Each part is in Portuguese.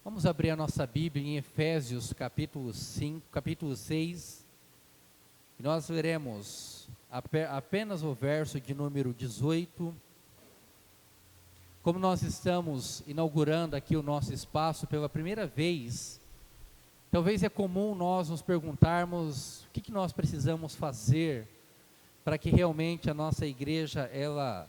Vamos abrir a nossa Bíblia em Efésios capítulo 6, e nós leremos apenas o verso de número 18. Como nós estamos inaugurando aqui o nosso espaço pela primeira vez, talvez é comum nós nos perguntarmos o que nós precisamos fazer para que realmente a nossa igreja ela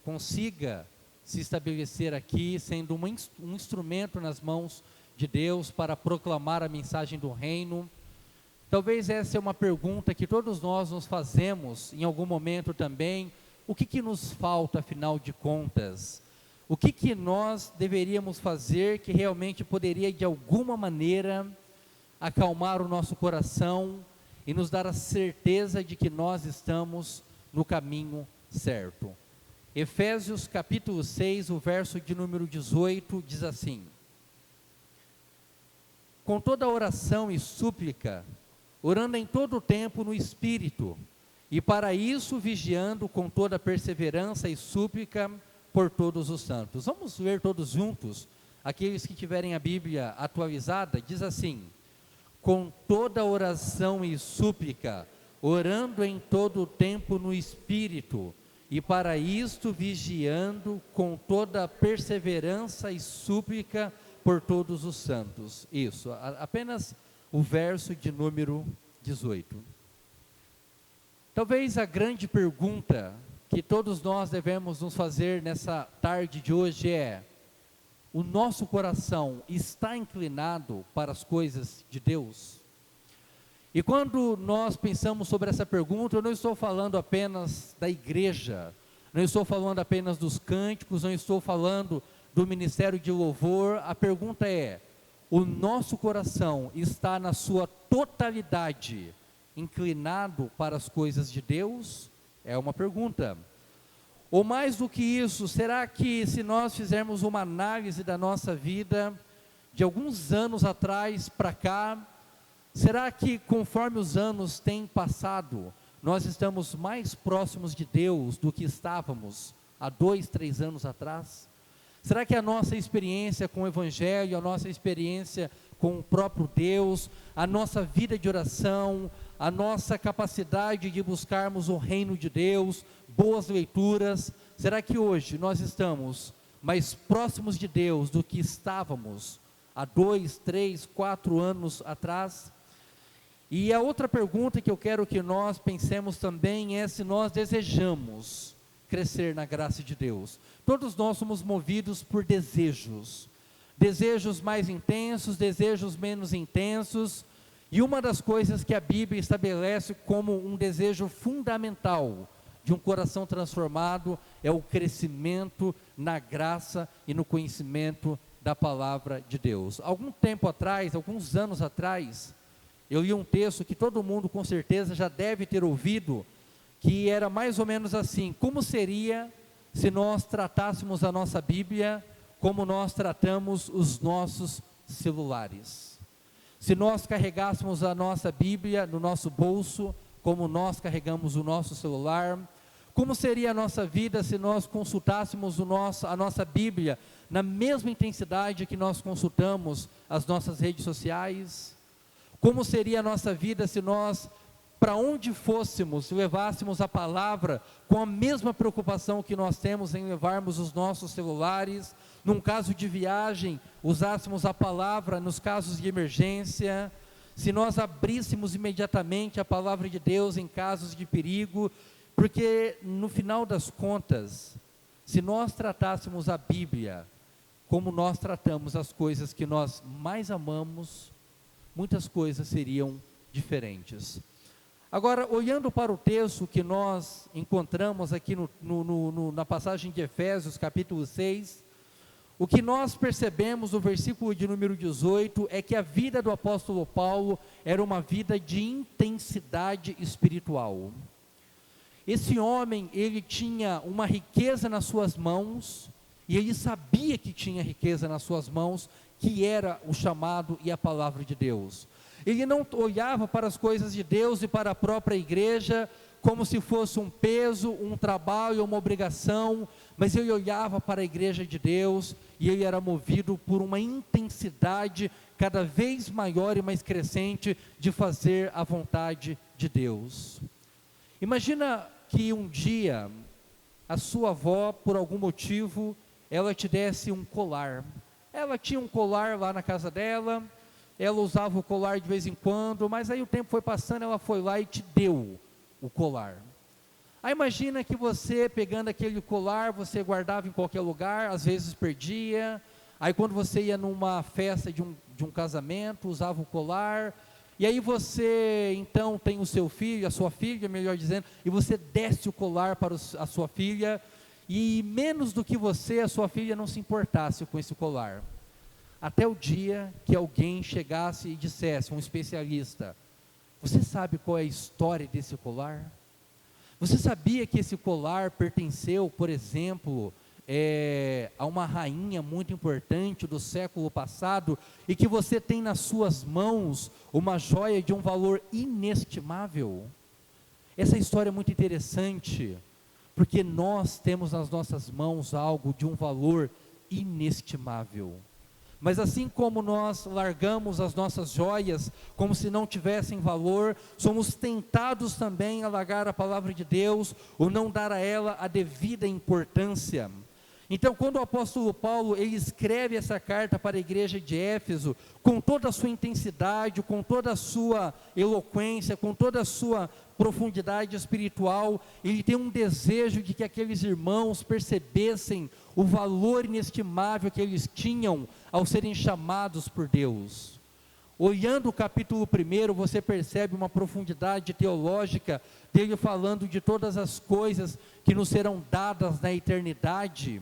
consiga se estabelecer aqui, sendo um instrumento nas mãos de Deus para proclamar a mensagem do reino. Talvez essa é uma pergunta que todos nós nos fazemos em algum momento também. O que nos falta, afinal de contas? O que nós deveríamos fazer que realmente poderia, de alguma maneira, acalmar o nosso coração e nos dar a certeza de que nós estamos no caminho certo? Efésios capítulo 6, o verso de número 18, diz assim: com toda oração e súplica, orando em todo o tempo no Espírito, e para isso vigiando com toda perseverança e súplica por todos os santos. Vamos ler todos juntos. Aqueles que tiverem a Bíblia atualizada, diz assim: com toda oração e súplica, orando em todo o tempo no Espírito, e para isto vigiando com toda perseverança e súplica por todos os santos. Isso, apenas o verso de número 18. Talvez a grande pergunta que todos nós devemos nos fazer nessa tarde de hoje é: o nosso coração está inclinado para as coisas de Deus? E quando nós pensamos sobre essa pergunta, eu não estou falando apenas da igreja, não estou falando apenas dos cânticos, não estou falando do ministério de louvor. A pergunta é: o nosso coração está na sua totalidade inclinado para as coisas de Deus? É uma pergunta. Ou mais do que isso, será que se nós fizermos uma análise da nossa vida, de alguns anos atrás para cá, será que conforme os anos têm passado, nós estamos mais próximos de Deus do que estávamos há 2, 3 anos atrás? Será que a nossa experiência com o Evangelho, a nossa experiência com o próprio Deus, a nossa vida de oração, a nossa capacidade de buscarmos o reino de Deus, boas leituras, será que hoje nós estamos mais próximos de Deus do que estávamos há 2, 3, 4 anos atrás? E a outra pergunta que eu quero que nós pensemos também é se nós desejamos crescer na graça de Deus. Todos nós somos movidos por desejos mais intensos, desejos menos intensos, e uma das coisas que a Bíblia estabelece como um desejo fundamental de um coração transformado é o crescimento na graça e no conhecimento da palavra de Deus. Algum tempo atrás, alguns anos atrás, eu li um texto que todo mundo com certeza já deve ter ouvido, que era mais ou menos assim: como seria se nós tratássemos a nossa Bíblia como nós tratamos os nossos celulares? Se nós carregássemos a nossa Bíblia no nosso bolso, como nós carregamos o nosso celular? Como seria a nossa vida se nós consultássemos a nossa Bíblia na mesma intensidade que nós consultamos as nossas redes sociais? Como seria a nossa vida se nós, para onde fôssemos, levássemos a palavra com a mesma preocupação que nós temos em levarmos os nossos celulares? Num caso de viagem, usássemos a palavra nos casos de emergência? Se nós abríssemos imediatamente a palavra de Deus em casos de perigo? Porque no final das contas, se nós tratássemos a Bíblia como nós tratamos as coisas que nós mais amamos, muitas coisas seriam diferentes. Agora, olhando para o texto que nós encontramos aqui na passagem de Efésios capítulo 6, o que nós percebemos no versículo de número 18 é que a vida do apóstolo Paulo era uma vida de intensidade espiritual. Esse homem, ele tinha uma riqueza nas suas mãos, e ele sabia que tinha riqueza nas suas mãos, que era o chamado e a palavra de Deus. Ele não olhava para as coisas de Deus e para a própria igreja como se fosse um peso, um trabalho, uma obrigação, mas ele olhava para a igreja de Deus e ele era movido por uma intensidade cada vez maior e mais crescente de fazer a vontade de Deus. Imagina que um dia a sua avó, por algum motivo, ela te desse um colar. Ela tinha um colar lá na casa dela, ela usava o colar de vez em quando, mas aí o tempo foi passando, ela foi lá e te deu o colar. Aí imagina que você, pegando aquele colar, você guardava em qualquer lugar, às vezes perdia, aí quando você ia numa festa de um casamento, usava o colar, e aí você, então, tem o seu filho, a sua filha, melhor dizendo, e você desce o colar para a sua filha, e menos do que você, a sua filha não se importasse com esse colar. Até o dia que alguém chegasse e dissesse, um especialista, você sabe qual é a história desse colar? Você sabia que esse colar pertenceu, por exemplo, a uma rainha muito importante do século passado, e que você tem nas suas mãos uma joia de um valor inestimável? Essa história é muito interessante, porque nós temos nas nossas mãos algo de um valor inestimável. Mas assim como nós largamos as nossas joias como se não tivessem valor, somos tentados também a largar a palavra de Deus, ou não dar a ela a devida importância. Então, quando o apóstolo Paulo, ele escreve essa carta para a igreja de Éfeso, com toda a sua intensidade, com toda a sua eloquência, com toda a sua profundidade espiritual, ele tem um desejo de que aqueles irmãos percebessem o valor inestimável que eles tinham ao serem chamados por Deus. Olhando o capítulo 1, você percebe uma profundidade teológica dele falando de todas as coisas que nos serão dadas na eternidade.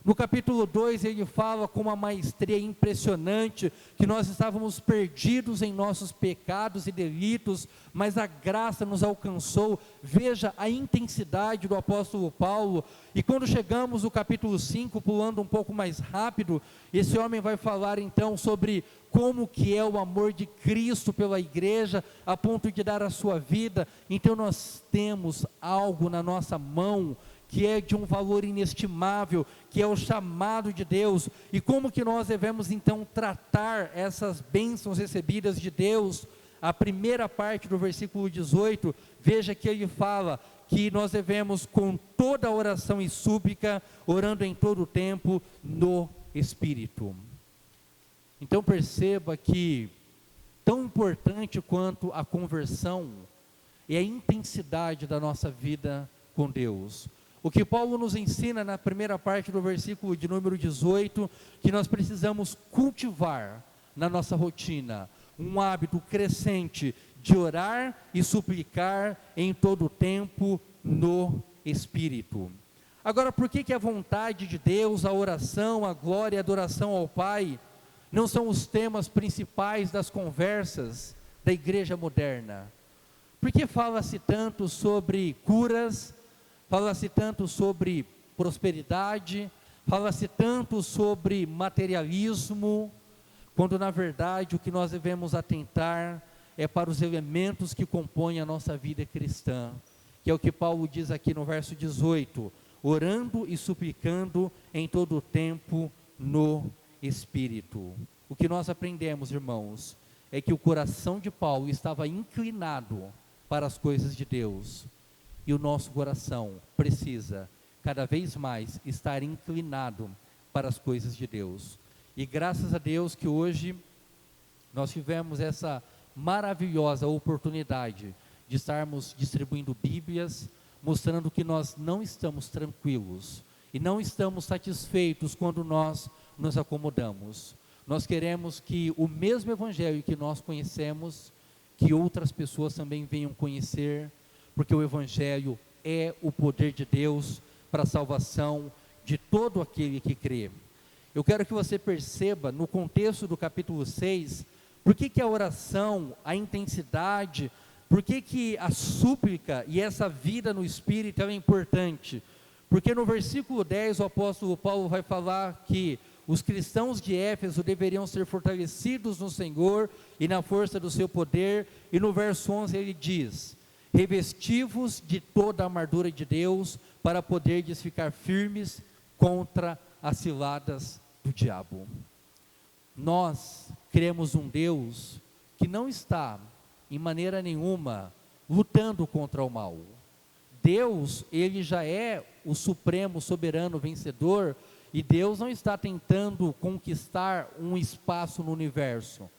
No capítulo 2 ele fala com uma maestria impressionante que nós estávamos perdidos em nossos pecados e delitos, mas a graça nos alcançou. Veja a intensidade do apóstolo Paulo. E quando chegamos no capítulo 5, pulando um pouco mais rápido, esse homem vai falar então sobre como que é o amor de Cristo pela igreja, a ponto de dar a sua vida. Então nós temos algo na nossa mão que é de um valor inestimável, que é o chamado de Deus, e como que nós devemos então tratar essas bênçãos recebidas de Deus. A primeira parte do versículo 18, veja que ele fala que nós devemos com toda oração e súplica, orando em todo o tempo no Espírito. Então perceba que tão importante quanto a conversão é a intensidade da nossa vida com Deus. O que Paulo nos ensina na primeira parte do versículo de número 18, que nós precisamos cultivar na nossa rotina um hábito crescente de orar e suplicar em todo o tempo no Espírito. Agora, por que a vontade de Deus, a oração, a glória e a adoração ao Pai não são os temas principais das conversas da igreja moderna? Por que fala-se tanto sobre curas, fala-se tanto sobre prosperidade, fala-se tanto sobre materialismo, quando na verdade o que nós devemos atentar é para os elementos que compõem a nossa vida cristã, que é o que Paulo diz aqui no verso 18, orando e suplicando em todo o tempo no Espírito. O que nós aprendemos, irmãos, é que o coração de Paulo estava inclinado para as coisas de Deus, e o nosso coração precisa cada vez mais estar inclinado para as coisas de Deus. E graças a Deus que hoje nós tivemos essa maravilhosa oportunidade de estarmos distribuindo Bíblias, mostrando que nós não estamos tranquilos e não estamos satisfeitos quando nós nos acomodamos. Nós queremos que o mesmo Evangelho que nós conhecemos, que outras pessoas também venham conhecer, porque o Evangelho é o poder de Deus para a salvação de todo aquele que crê. Eu quero que você perceba, no contexto do capítulo 6, por que a oração, a intensidade, por que a súplica e essa vida no Espírito é importante? Porque no versículo 10 o apóstolo Paulo vai falar que os cristãos de Éfeso deveriam ser fortalecidos no Senhor e na força do seu poder, e no verso 11 ele diz: revestivos de toda a armadura de Deus, para poderdes ficar firmes contra as ciladas do diabo. Nós cremos um Deus que não está, em maneira nenhuma, lutando contra o mal. Deus, ele já é o supremo, soberano, vencedor, e Deus não está tentando conquistar um espaço no universo,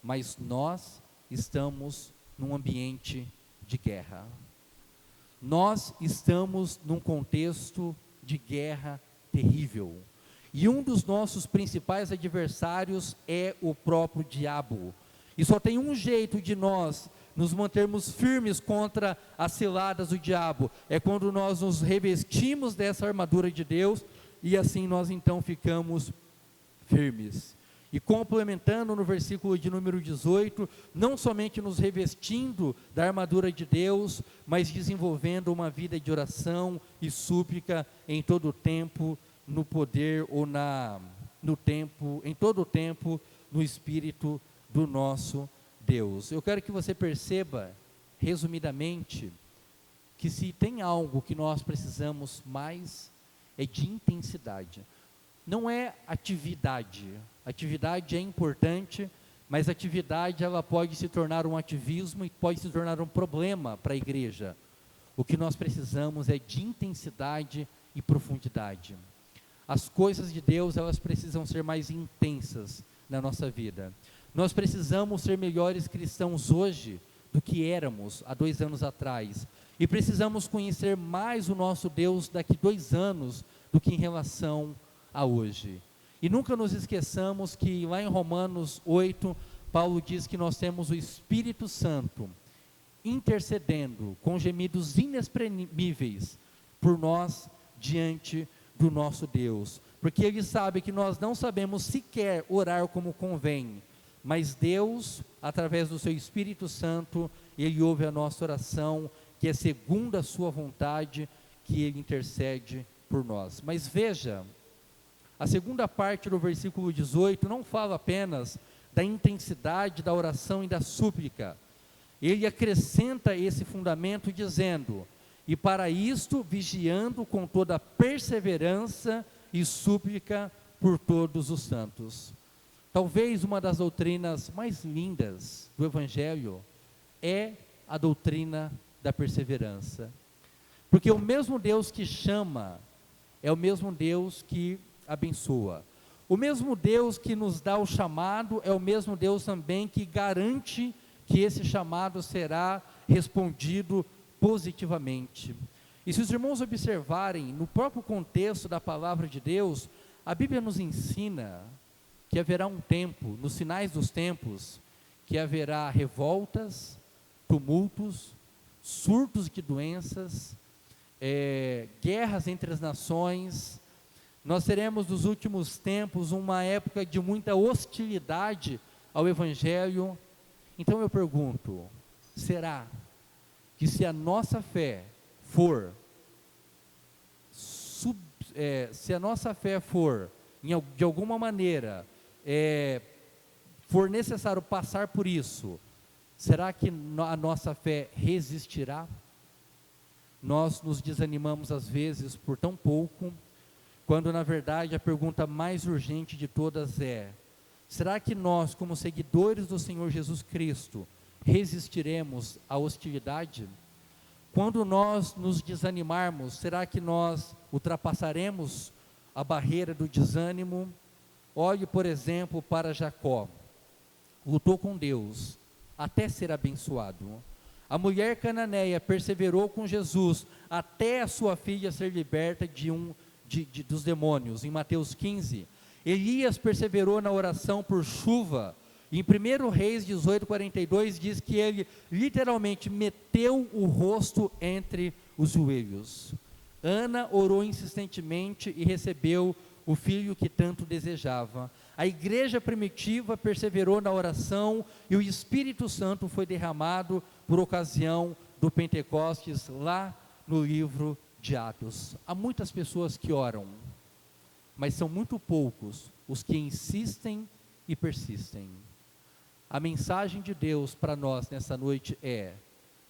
mas nós estamos num ambiente de guerra. Nós estamos num contexto de guerra terrível. E um dos nossos principais adversários é o próprio diabo. E só tem um jeito de nós nos mantermos firmes contra as ciladas do diabo, é quando nós nos revestimos dessa armadura de Deus, e assim nós então ficamos firmes. E complementando no versículo de número 18, não somente nos revestindo da armadura de Deus, mas desenvolvendo uma vida de oração e súplica em todo o tempo, no poder ou no tempo, em todo o tempo, no Espírito do nosso Deus. Eu quero que você perceba, resumidamente, que se tem algo que nós precisamos mais, é de intensidade. Não é atividade. Atividade é importante, mas atividade ela pode se tornar um ativismo e pode se tornar um problema para a igreja. O que nós precisamos é de intensidade e profundidade. As coisas de Deus, elas precisam ser mais intensas na nossa vida. Nós precisamos ser melhores cristãos hoje do que éramos há 2 anos atrás. E precisamos conhecer mais o nosso Deus daqui 2 anos do que em relação a hoje. E nunca nos esqueçamos que lá em Romanos 8, Paulo diz que nós temos o Espírito Santo intercedendo com gemidos inexprimíveis por nós diante do nosso Deus. Porque Ele sabe que nós não sabemos sequer orar como convém, mas Deus, através do seu Espírito Santo, Ele ouve a nossa oração, que é segundo a sua vontade, que Ele intercede por nós. Mas veja, a segunda parte do versículo 18 não fala apenas da intensidade da oração e da súplica. Ele acrescenta esse fundamento dizendo: e para isto vigiando com toda perseverança e súplica por todos os santos. Talvez uma das doutrinas mais lindas do Evangelho é a doutrina da perseverança. Porque o mesmo Deus que chama é o mesmo Deus que abençoa. O mesmo Deus que nos dá o chamado é o mesmo Deus também que garante que esse chamado será respondido positivamente. E se os irmãos observarem, no próprio contexto da palavra de Deus, a Bíblia nos ensina que haverá um tempo, nos finais dos tempos, que haverá revoltas, tumultos, surtos de doenças, guerras entre as nações. Nós teremos nos últimos tempos uma época de muita hostilidade ao Evangelho. Então eu pergunto, será que se a nossa fé for, de alguma maneira, for necessário passar por isso, será que a nossa fé resistirá? Nós nos desanimamos às vezes por tão pouco, quando na verdade a pergunta mais urgente de todas é: será que nós, como seguidores do Senhor Jesus Cristo, resistiremos à hostilidade? Quando nós nos desanimarmos, será que nós ultrapassaremos a barreira do desânimo? Olhe, por exemplo, para Jacó. Lutou com Deus até ser abençoado. A mulher cananeia perseverou com Jesus até a sua filha ser liberta dos demônios, em Mateus 15. Elias perseverou na oração por chuva. Em 1 Reis 18:42 diz que ele literalmente meteu o rosto entre os joelhos. Ana orou insistentemente e recebeu o filho que tanto desejava. A igreja primitiva perseverou na oração e o Espírito Santo foi derramado por ocasião do Pentecostes, lá no livro de Atos. Há muitas pessoas que oram, mas são muito poucos os que insistem e persistem. A mensagem de Deus para nós nessa noite é: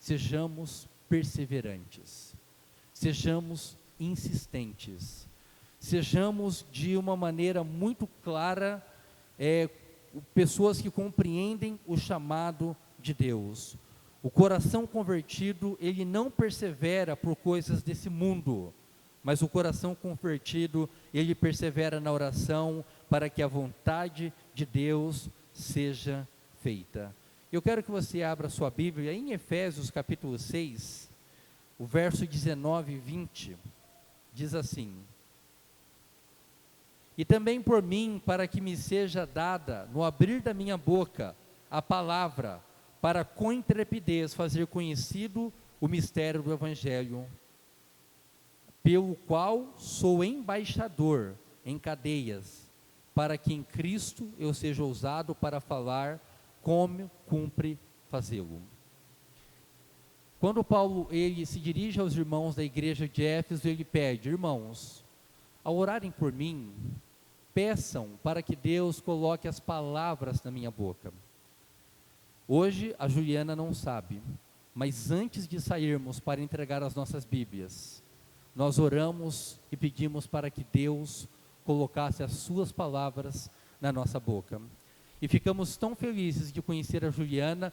sejamos perseverantes, sejamos insistentes, sejamos de uma maneira muito clara, pessoas que compreendem o chamado de Deus. O coração convertido, ele não persevera por coisas desse mundo, mas o coração convertido, ele persevera na oração para que a vontade de Deus seja feita. Eu quero que você abra sua Bíblia em Efésios capítulo 6, o verso 19 e 20, diz assim: e também por mim, para que me seja dada, no abrir da minha boca, a palavra, para com intrepidez fazer conhecido o mistério do Evangelho, pelo qual sou embaixador em cadeias, para que em Cristo eu seja ousado para falar como cumpre fazê-lo. Quando Paulo ele se dirige aos irmãos da igreja de Éfeso, ele pede: irmãos, ao orarem por mim, peçam para que Deus coloque as palavras na minha boca. Hoje a Juliana não sabe, mas antes de sairmos para entregar as nossas Bíblias, nós oramos e pedimos para que Deus colocasse as suas palavras na nossa boca. E ficamos tão felizes de conhecer a Juliana,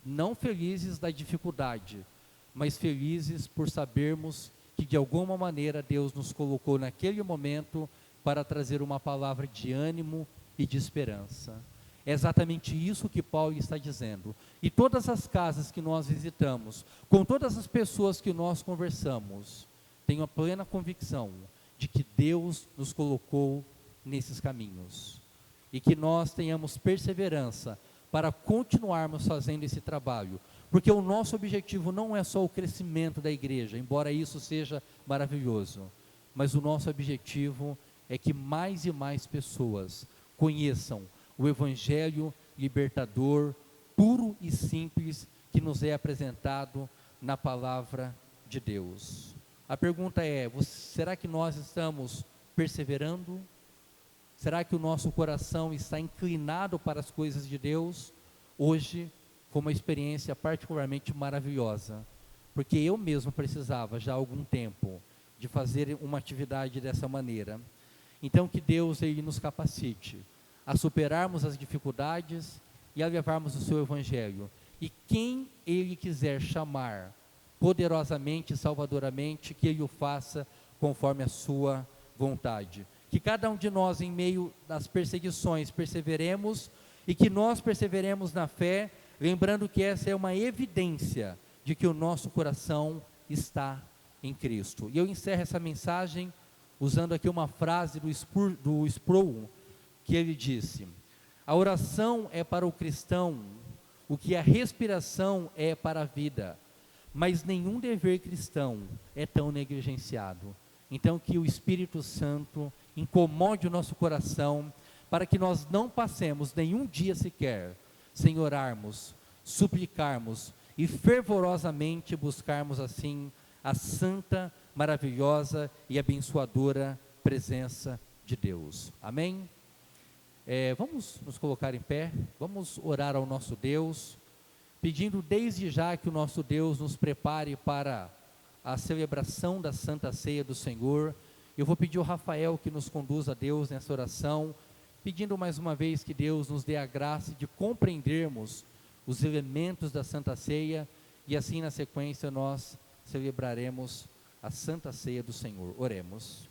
não felizes da dificuldade, mas felizes por sabermos que de alguma maneira Deus nos colocou naquele momento para trazer uma palavra de ânimo e de esperança. É exatamente isso que Paulo está dizendo. E todas as casas que nós visitamos, com todas as pessoas que nós conversamos, tenho a plena convicção de que Deus nos colocou nesses caminhos. E que nós tenhamos perseverança para continuarmos fazendo esse trabalho. Porque o nosso objetivo não é só o crescimento da igreja, embora isso seja maravilhoso. Mas o nosso objetivo é que mais e mais pessoas conheçam o Evangelho libertador, puro e simples, que nos é apresentado na palavra de Deus. A pergunta é: será que nós estamos perseverando? Será que o nosso coração está inclinado para as coisas de Deus? Hoje foi uma experiência particularmente maravilhosa, porque eu mesmo precisava já há algum tempo de fazer uma atividade dessa maneira. Então que Deus ele nos capacite a superarmos as dificuldades e a levarmos o seu Evangelho. E quem Ele quiser chamar poderosamente e salvadoramente, que Ele o faça conforme a sua vontade. Que cada um de nós, em meio das perseguições, perseveremos, e que nós perseveremos na fé, lembrando que essa é uma evidência de que o nosso coração está em Cristo. E eu encerro essa mensagem usando aqui uma frase do Sproul, que ele disse: a oração é para o cristão o que a respiração é para a vida, mas nenhum dever cristão é tão negligenciado. Então que o Espírito Santo incomode o nosso coração, para que nós não passemos nenhum dia sequer sem orarmos, suplicarmos e fervorosamente buscarmos assim a santa, maravilhosa e abençoadora presença de Deus. Amém? Vamos nos colocar em pé, vamos orar ao nosso Deus, pedindo desde já que o nosso Deus nos prepare para a celebração da Santa Ceia do Senhor. Eu vou pedir ao Rafael que nos conduza a Deus nessa oração, pedindo mais uma vez que Deus nos dê a graça de compreendermos os elementos da Santa Ceia, e assim na sequência nós celebraremos a Santa Ceia do Senhor. Oremos.